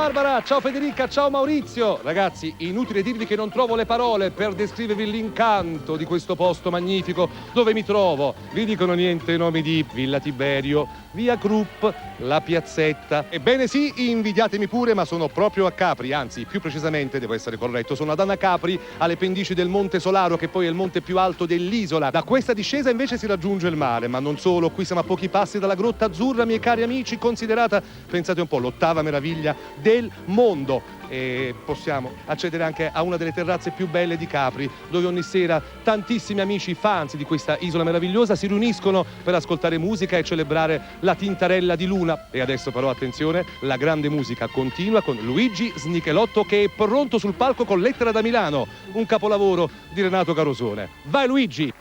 Barbara, ciao Federica, ciao Maurizio. Ragazzi, inutile dirvi che non trovo le parole per descrivervi l'incanto di questo posto magnifico dove mi trovo. Vi dicono niente i nomi di Villa Tiberio, Via Krupp, la Piazzetta. Ebbene sì, invidiatemi pure, ma sono proprio a Capri, anzi, più precisamente, devo essere corretto, sono ad Anacapri, alle pendici del Monte Solaro, che poi è il monte più alto dell'isola. Da questa discesa invece si raggiunge il mare, ma non solo, qui siamo a pochi passi dalla Grotta Azzurra, miei cari amici, considerata, pensate un po', l'ottava meraviglia del mondo. E possiamo accedere anche a una delle terrazze più belle di Capri, dove ogni sera tantissimi amici fans di questa isola meravigliosa si riuniscono per ascoltare musica e celebrare la tintarella di luna. E adesso però attenzione, la grande musica continua con Luigi Snichelotto, che è pronto sul palco con Lettera da Milano, un capolavoro di Renato Carosone. Vai Luigi!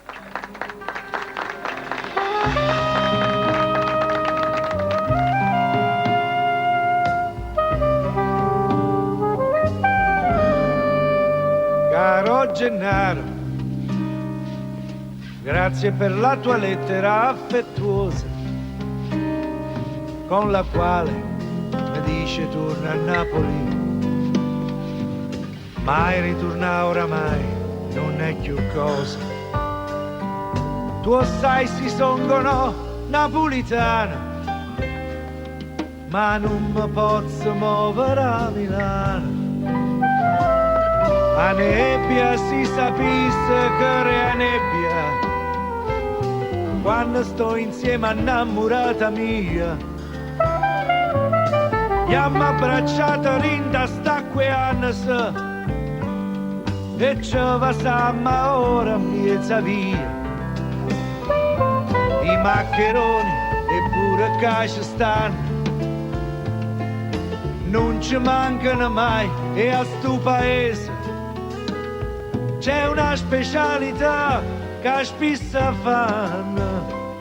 Caro Gennaro, grazie per la tua lettera affettuosa, con la quale mi dice torna a Napoli. Mai ritorna oramai, non è più cosa. Tu sai si songono napolitano, ma non mi posso muovere a Milano. A nebbia si sapesse che è nebbia, quando sto insieme a innamorata mia. Abbiamo abbracciato rinda stacque anni e ci passiamo ora mezza via. I maccheroni e pure che ci stanno non ci mancano mai, e a sto paese c'è una specialità che spesso fanno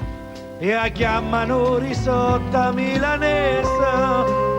e la chiamano risotto milanese.